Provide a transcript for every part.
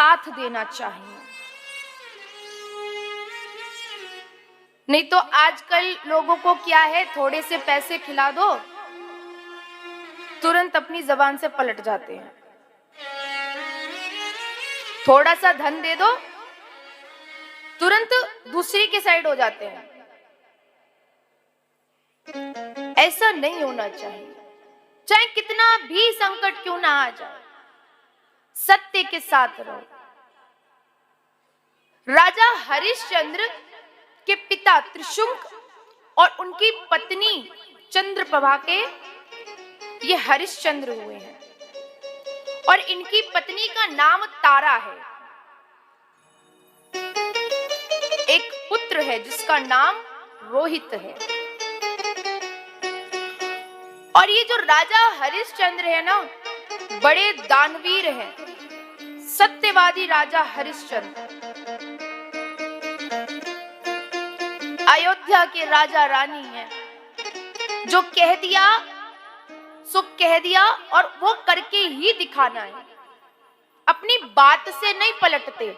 साथ देना चाहिए। नहीं तो आजकल लोगों को क्या है, थोड़े से पैसे खिला दो तुरंत अपनी जबान से पलट जाते हैं, थोड़ा सा धन दे दो तुरंत दूसरी के साइड हो जाते हैं। ऐसा नहीं होना चाहिए, चाहे कितना भी संकट क्यों ना आ जाए, सत्य के साथ रहो। राजा हरिश्चंद्र के पिता त्रिशुंक और उनकी पत्नी चंद्रप्रभा के ये हरिश्चंद्र हुए हैं और इनकी पत्नी का नाम तारा है। एक पुत्र है जिसका नाम रोहित है। और ये जो राजा हरिश्चंद्र है ना, बड़े दानवीर हैं, सत्यवादी राजा हरिश्चंद्र। अयोध्या के राजा रानी हैं, जो कह दिया सो कह दिया और वो करके ही दिखाना है, अपनी बात से नहीं पलटते।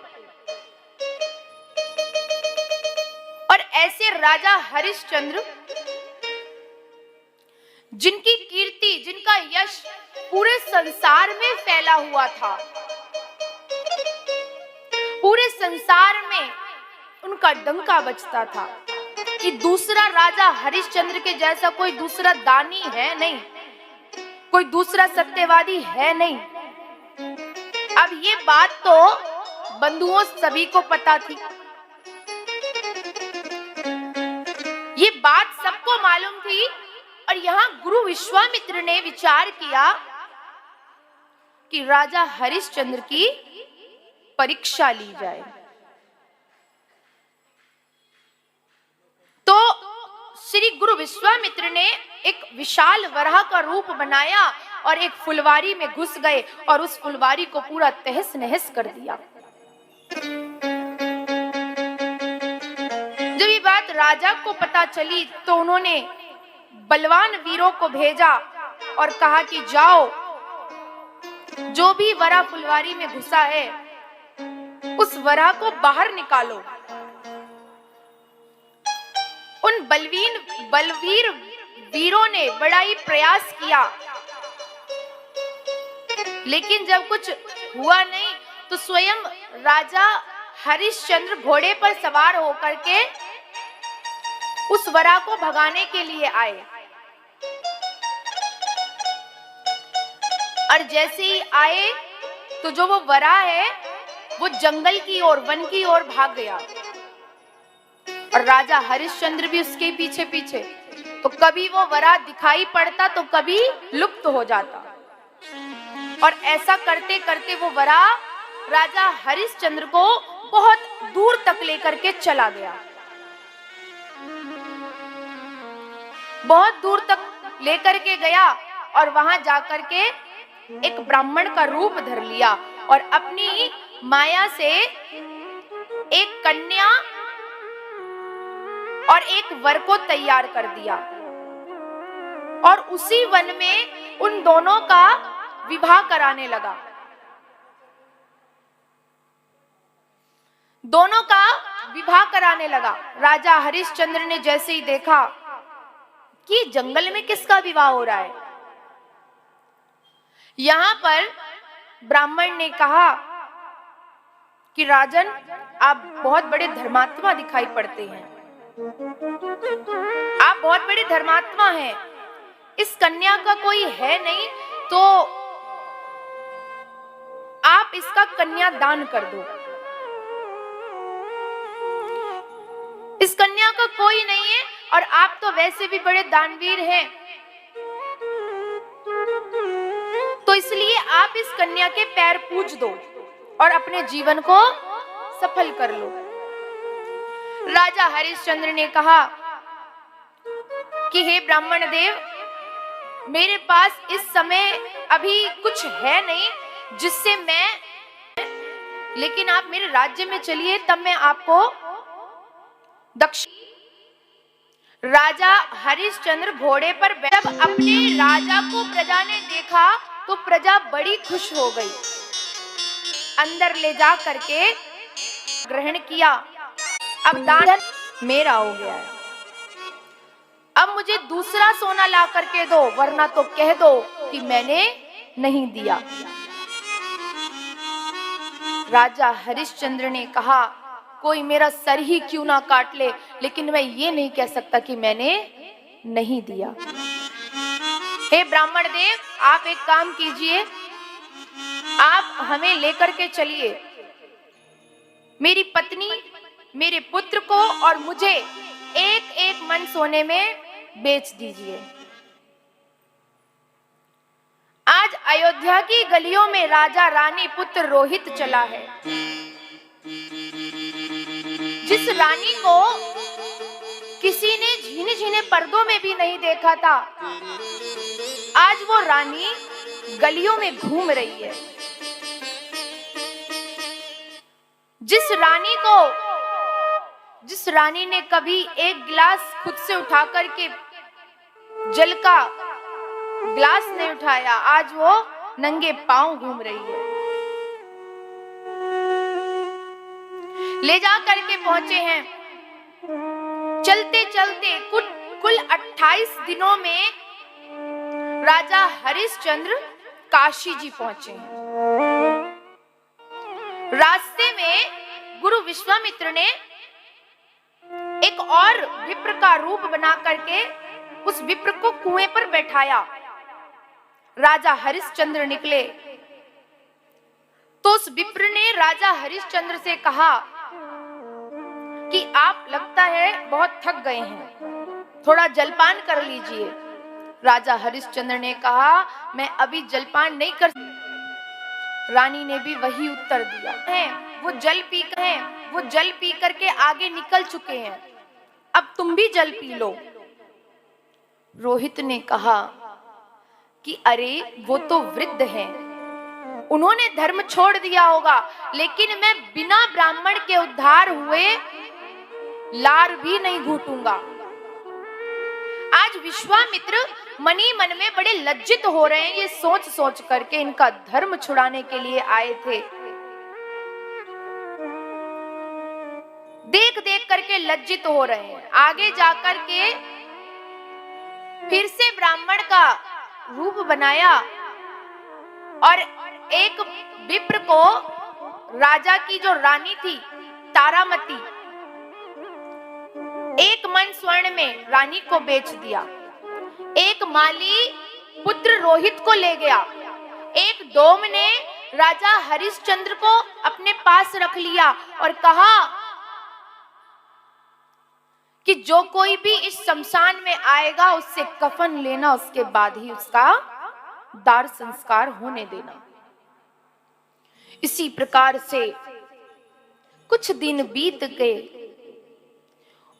और ऐसे राजा हरिश्चंद्र जिनकी कीर्ति, जिनका यश पूरे संसार में फैला हुआ था, पूरे संसार में उनका डंका बजता था कि दूसरा राजा हरिश्चंद्र के जैसा कोई दूसरा दानी है नहीं, कोई दूसरा सत्यवादी है नहीं। अब ये बात तो बंधुओं सभी को पता थी, ये बात सबको मालूम थी। और यहाँ गुरु विश्वामित्र ने विचार किया कि राजा हरिश्चंद्र की परीक्षा ली जाए। तो श्री गुरु विश्वामित्र ने एक विशाल वराह का रूप बनाया और एक फुलवारी में घुस गए और उस फुलवारी को पूरा तहस नहस कर दिया। जब ये बात राजा को पता चली तो उन्होंने बलवान वीरों को भेजा और कहा कि जाओ, जो भी वरा फुलवारी में घुसा है उस वरा को बाहर निकालो। उन बलवीर वीरों ने बड़ा ही प्रयास किया, लेकिन जब कुछ हुआ नहीं तो स्वयं राजा हरिश्चंद्र घोड़े पर सवार होकर के उस वरा को भगाने के लिए आए। और जैसे ही आए तो जो वो वरा है वो जंगल की ओर, वन की ओर भाग गया और राजा हरिश्चंद्र भी उसके पीछे पीछे। तो कभी वो वरा दिखाई पड़ता तो कभी लुप्त हो जाता, और ऐसा करते करते वो वरा राजा हरिश्चंद्र को बहुत दूर तक लेकर के चला गया, बहुत दूर तक लेकर के गया और वहां जाकर के एक ब्राह्मण का रूप धर लिया और अपनी माया से एक कन्या और एक वर को तैयार कर दिया और उसी वन में उन दोनों का विवाह कराने लगा। दोनों का विवाह कराने लगा। राजा हरिश्चंद्र ने जैसे ही देखा कि जंगल में किसका विवाह हो रहा है, यहां पर ब्राह्मण ने कहा कि राजन, आप बहुत बड़े धर्मात्मा दिखाई पड़ते हैं, आप बहुत बड़े धर्मात्मा हैं, इस कन्या का कोई है नहीं तो आप इसका कन्या दान कर दो। इस कन्या का कोई नहीं है और आप तो वैसे भी बड़े दानवीर हैं, तो इसलिए आप इस कन्या के पैर पूज दो और अपने जीवन को सफल कर लो। राजा हरिश्चंद्र ने कहा कि हे ब्राह्मण देव, मेरे पास इस समय अभी कुछ है नहीं जिससे मैं, लेकिन आप मेरे राज्य में चलिए, तब मैं आपको राजा हरिश्चंद्र घोड़े पर जब अपने राजा को प्रजा ने देखा तो प्रजा बड़ी खुश हो गई। अंदर ले जा करके ग्रहण किया। अब दान मेरा हो गया है, अब मुझे दूसरा सोना ला करके दो, वरना तो कह दो कि मैंने नहीं दिया। राजा हरिश्चंद्र ने कहा, कोई मेरा सर ही क्यों ना काट ले, लेकिन मैं ये नहीं कह सकता कि मैंने नहीं दिया। हे ब्राह्मण देव, आप एक काम कीजिए, आप हमें लेकर के चलिए, मेरी पत्नी, मेरे पुत्र को और मुझे एक एक मन सोने में बेच दीजिए। आज अयोध्या की गलियों में राजा रानी पुत्र रोहित चला है। जिस रानी को किसी ने झीने झीने पर्दों में भी नहीं देखा था, आज वो रानी गलियों में घूम रही है। जिस रानी ने कभी एक गिलास खुद से उठा करके जल का गिलास नहीं उठाया, आज वो नंगे पांव घूम रही है। ले जा करके पहुंचे हैं। चलते चलते कुल 28 दिनों में राजा हरिश्चंद्र काशी जी पहुंचे हैं। रास्ते में गुरु विश्वामित्र ने एक और विप्र का रूप बना करके उस विप्र को कुएं पर बैठाया। राजा हरिश्चंद्र निकले तो उस विप्र ने राजा हरिश्चंद्र से कहा कि आप लगता है बहुत थक गए हैं, थोड़ा जलपान कर लीजिए। राजा हरिश्चंद्र ने कहा, मैं अभी जलपान नहीं कर। रानी ने भी वही उत्तर दिया है, वो जल पी करके आगे निकल चुके हैं, अब तुम भी जल पी लो। रोहित ने कहा कि अरे वो तो वृद्ध हैं, उन्होंने धर्म छोड़ दिया होगा, लेकिन मैं बिना ब्राह्मण के उद्धार हुए लार भी नहीं घूटूंगा। आज विश्वामित्र मनी मन में बड़े लज्जित हो रहे हैं, ये सोच सोच करके इनका धर्म छुड़ाने के लिए आए थे। देख देख करके लज्जित हो रहे हैं। आगे जाकर के फिर से ब्राह्मण का रूप बनाया और एक विप्र को, राजा की जो रानी थी तारामती, एक मन स्वर्ण में रानी को बेच दिया। एक माली पुत्र रोहित को ले गया। एक डोम ने राजा हरिश्चंद्र को अपने पास रख लिया और कहा कि जो कोई भी इस शमशान में आएगा उससे कफन लेना, उसके बाद ही उसका दाह संस्कार होने देना। इसी प्रकार से कुछ दिन बीत गए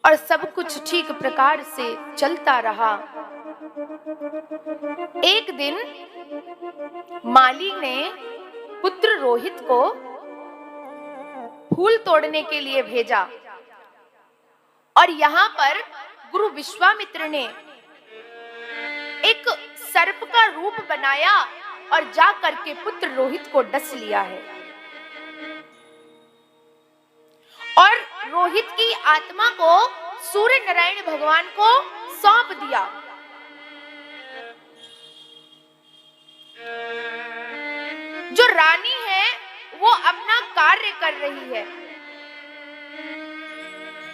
और सब कुछ ठीक प्रकार से चलता रहा। एक दिन माली ने पुत्र रोहित को फूल तोड़ने के लिए भेजा और यहाँ पर गुरु विश्वामित्र ने एक सर्प का रूप बनाया और जा करके पुत्र रोहित को डस लिया है और रोहित की आत्मा को सूर्य नारायण भगवान को सौंप दिया। जो रानी है वो अपना कार्य कर रही है।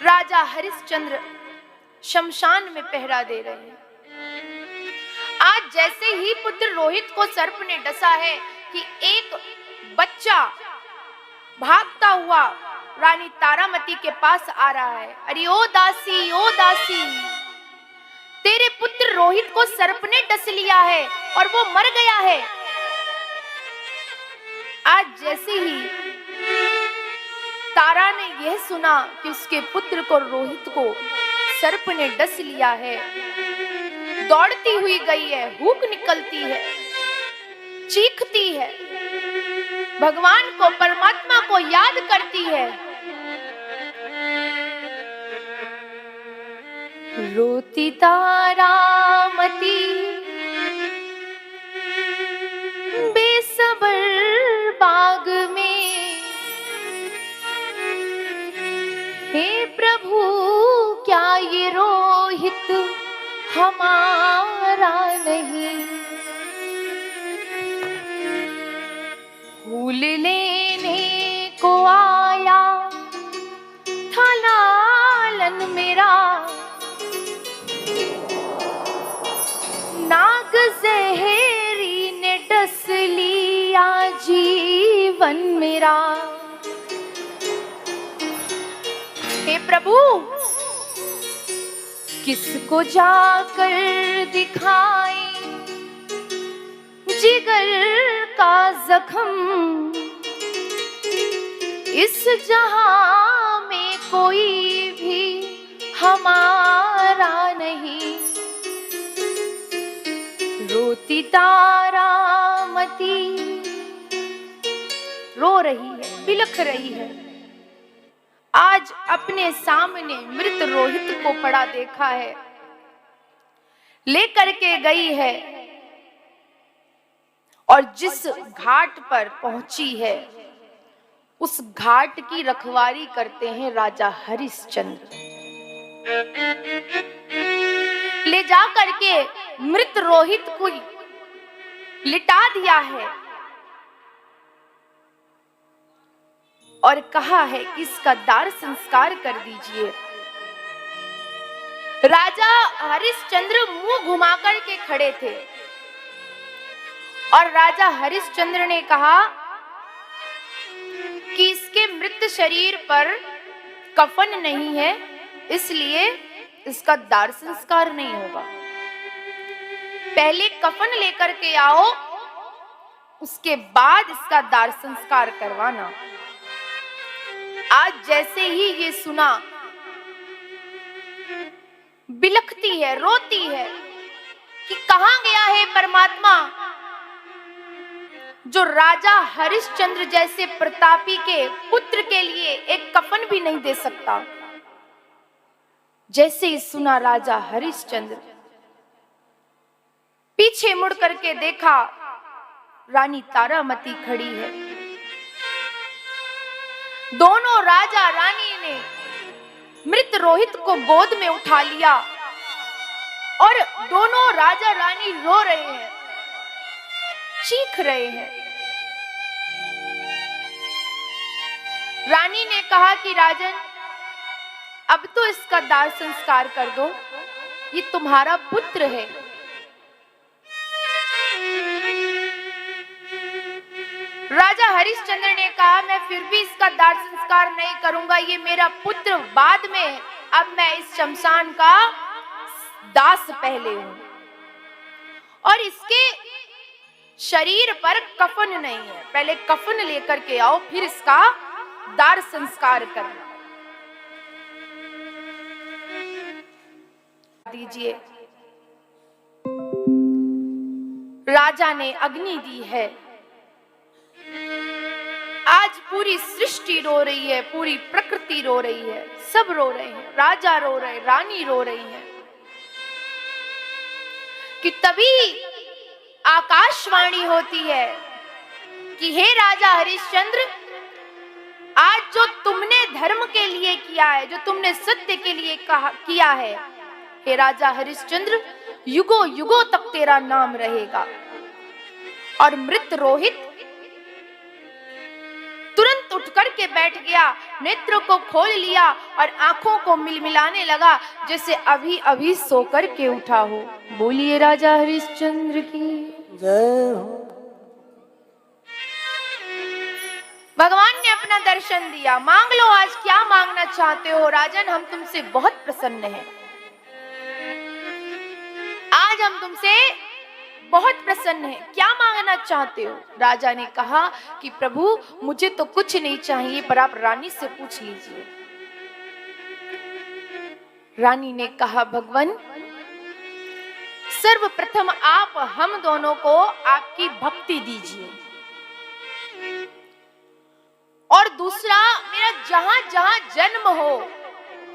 राजा हरिश्चंद्र शमशान में पहरा दे रहे हैं। आज जैसे ही पुत्र रोहित को सर्प ने डसा है कि एक बच्चा भागता हुआ रानी तारामती के पास आ रहा है। अरे ओ दासी, तेरे पुत्र रोहित को सर्प ने डस लिया है और वो मर गया है। आज जैसे ही तारा ने यह सुना कि उसके पुत्र को रोहित को सर्प ने डस लिया है, दौड़ती हुई गई है, हूक निकलती है, चीखती है, भगवान को, परमात्मा को याद करती है। रोती तारामती बेसबर बाग में प्रभु क्या ये रोहित हमारा नहीं, फूल लेने को आया था लालन मेरा, नाग जहरी ने डस लिया जीवन मेरा। हे प्रभु किसको जाकर दिखाएं जिगर का जख्म, इस जहां में कोई भी हमारा नहीं। रोती तारामती रो रही है, बिलख रही है। आज अपने सामने मृत रोहित को पड़ा देखा है, लेकर के गई है और जिस घाट पर पहुंची है उस घाट की रखवाली करते हैं राजा हरिश्चंद्र। ले जा करके मृत रोहित को लिटा दिया है और कहा है कि इसका दाह संस्कार कर दीजिए। राजा हरिश्चंद्र मुंह घुमा कर के खड़े थे और राजा हरिश्चंद्र ने कहा कि इसके मृत शरीर पर कफन नहीं है, इसलिए इसका दाह संस्कार नहीं होगा। पहले कफन लेकर के आओ, उसके बाद इसका दाह संस्कार करवाना। आज जैसे ही ये सुना, बिलखती है, रोती है कि कहां गया है परमात्मा जो राजा हरिश्चंद्र जैसे प्रतापी के पुत्र के लिए एक कफन भी नहीं दे सकता। जैसे ही सुना राजा हरिश्चंद्र, पीछे मुड़ करके देखा, रानी तारामती खड़ी है। दोनों राजा रानी ने मृत रोहित को गोद में उठा लिया और दोनों राजा रानी रो रहे हैं, चीख रहे हैं। रानी ने कहा कि राजन, अब तो इसका दाह संस्कार कर दो, ये तुम्हारा पुत्र है। राजा हरिश्चंद्र ने कहा, मैं फिर भी इसका दाह संस्कार नहीं करूंगा, ये मेरा पुत्र बाद में है, अब मैं इस शमशान का दास पहले हूं और इसके शरीर पर कफन नहीं है, पहले कफन लेकर के आओ, फिर इसका दाह संस्कार करना दीजिए। राजा ने अग्नि दी है। आज पूरी सृष्टि रो रही है, पूरी प्रकृति रो रही है, सब रो रहे हैं, राजा रो रहे, रानी रो रही है कि तभी आकाशवाणी होती है कि हे राजा हरिश्चंद्र, आज जो तुमने धर्म के लिए किया है, जो तुमने सत्य के लिए किया है, हे राजा हरिश्चंद्र, युगों युगों तक तेरा नाम रहेगा। और मृत रोहित तुरंत उठ करके बैठ गया, नेत्रों को खोल लिया और आंखों को मिलमिलाने लगा जैसे अभी अभी सोकर के उठा हो। बोलिए राजा हरिश्चंद्र की जय हो। भगवान ने अपना दर्शन दिया। मांग लो, आज क्या मांगना चाहते हो राजन, हम तुमसे बहुत प्रसन्न हैं। आज हम तुमसे बहुत प्रसन्न हैं, क्या मांगना चाहते हो? राजा ने कहा कि प्रभु मुझे तो कुछ नहीं चाहिए, पर आप रानी से पूछ लीजिए। रानी ने कहा, भगवान सर्वप्रथम आप हम दोनों को आपकी भक्ति दीजिए, और दूसरा मेरा जहां जहां जन्म हो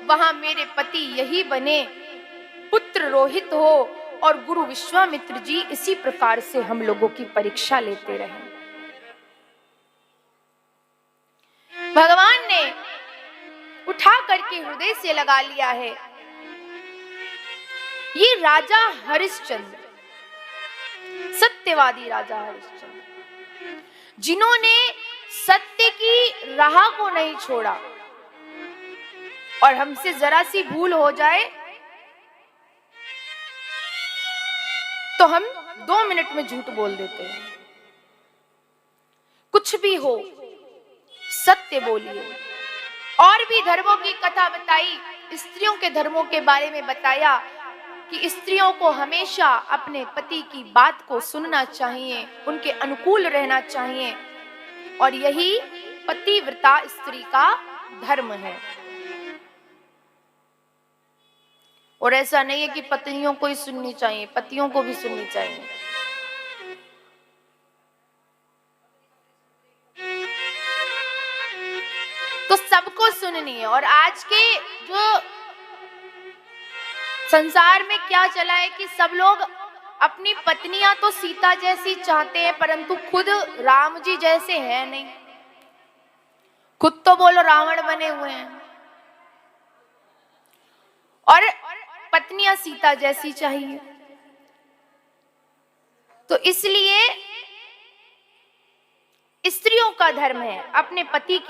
वहां मेरे पति यही बने, पुत्र रोहित हो और गुरु विश्वामित्र जी इसी प्रकार से हम लोगों की परीक्षा लेते रहे। भगवान ने उठा करके के हृदय से लगा लिया है। ये राजा हरिश्चंद्र, सत्यवादी राजा हरिश्चंद्र, जिन्होंने सत्य की राह को नहीं छोड़ा, और हमसे जरा सी भूल हो जाए तो हम 2 मिनट में झूठ बोल देते हैं। कुछ भी हो, सत्य बोलिए। और भी धर्मों की कथा बताई, स्त्रियों के धर्मों के बारे में बताया कि स्त्रियों को हमेशा अपने पति की बात को सुनना चाहिए, उनके अनुकूल रहना चाहिए, और यही पतिव्रता स्त्री का धर्म है। और ऐसा नहीं है कि पत्नियों को ही सुननी चाहिए, पतियों को भी सुननी चाहिए। तो सबको सुननी है। और आज के जो संसार में क्या चला है कि सब लोग अपनी पत्नियां तो सीता जैसी चाहते हैं, परंतु खुद राम जी जैसे हैं नहीं। खुद तो बोलो रावण बने हुए हैं, और पत्नियां सीता जैसी चाहिए। तो इसलिए स्त्रियों का धर्म है अपने पति